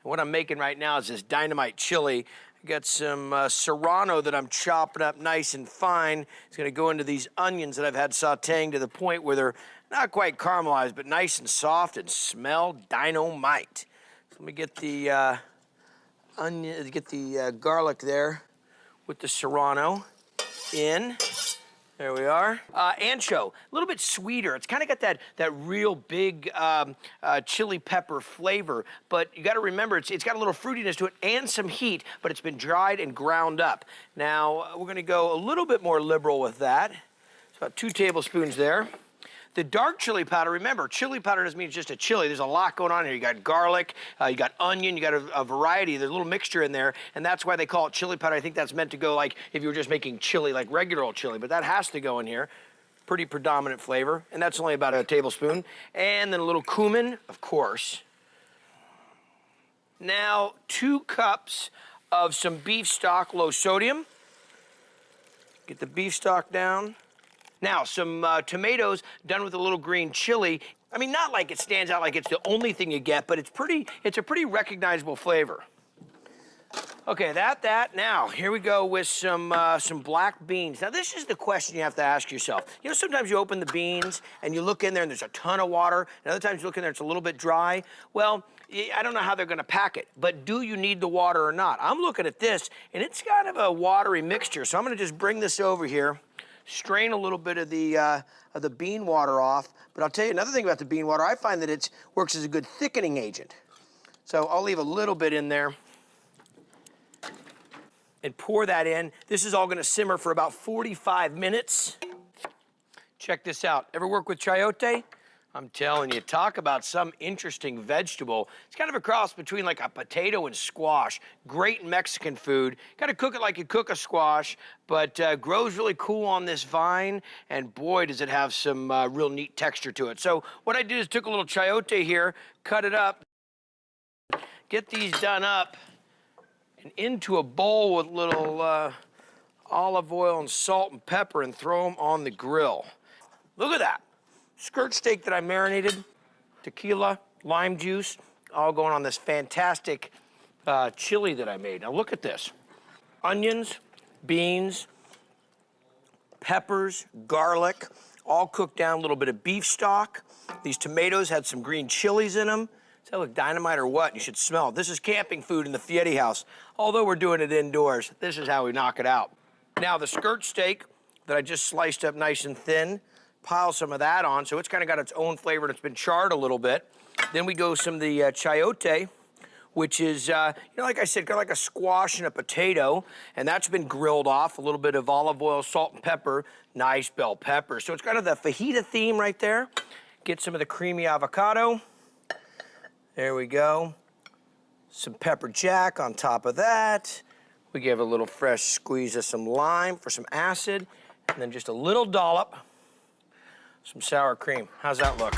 And what I'm making right now is this dynamite chili. I got some serrano that I'm chopping up nice and fine. It's gonna go into these onions that I've had sauteing to the point where they're not quite caramelized, but nice and soft and smell dynamite. So let me get the onion, get the garlic there with the serrano in. There we are. Ancho, a little bit sweeter. It's kind of got that real big chili pepper flavor, but you got to remember it's got a little fruitiness to it and some heat, but it's been dried and ground up. Now, we're gonna go a little bit more liberal with that. It's about 2 tablespoons there. The dark chili powder, remember, chili powder doesn't mean it's just a chili. There's a lot going on here. You got garlic, you got onion, you got a variety. There's a little mixture in there, and that's why they call it chili powder. I think that's meant to go like if you were just making chili, like regular old chili, but that has to go in here. Pretty predominant flavor, and that's only about a tablespoon. And then a little cumin, of course. Now, 2 cups of some beef stock, low sodium. Get the beef stock down. Now, some tomatoes done with a little green chili. I mean, not like it stands out like it's the only thing you get, but it's a pretty recognizable flavor. Okay, that. Now, here we go with some black beans. Now, this is the question you have to ask yourself. You know, sometimes you open the beans and you look in there and there's a ton of water, and other times you look in there, it's a little bit dry. Well, I don't know how they're gonna pack it, but do you need the water or not? I'm looking at this, and it's kind of a watery mixture, so I'm gonna just bring this over here. Strain a little bit of the bean water off, but I'll tell you another thing about the bean water. I find that it works as a good thickening agent. So I'll leave a little bit in there and pour that in. This is all gonna simmer for about 45 minutes. Check this out. Ever work with chayote? I'm telling you, talk about some interesting vegetable. It's kind of a cross between like a potato and squash. Great Mexican food. Gotta cook it like you cook a squash, but grows really cool on this vine, and boy, does it have some real neat texture to it. So what I did is took a little chayote here, cut it up, get these done up, and into a bowl with little olive oil and salt and pepper, and throw them on the grill. Look at that. Skirt steak that I marinated, tequila, lime juice, all going on this fantastic chili that I made. Now look at this. Onions, beans, peppers, garlic, all cooked down, a little bit of beef stock. These tomatoes had some green chilies in them. Does that look dynamite or what? You should smell it. This is camping food in the Fieri house. Although we're doing it indoors, this is how we knock it out. Now the skirt steak that I just sliced up nice and thin, pile some of that on, so it's kind of got its own flavor and it's been charred a little bit. Then we go some of the chayote, which is, you know, like I said, kind of like a squash and a potato, and that's been grilled off, a little bit of olive oil, salt and pepper, nice bell pepper. So it's kind of the fajita theme right there. Get some of the creamy avocado. There we go. Some pepper jack on top of that. We give a little fresh squeeze of some lime for some acid, and then just a little dollop some sour cream. How's that look?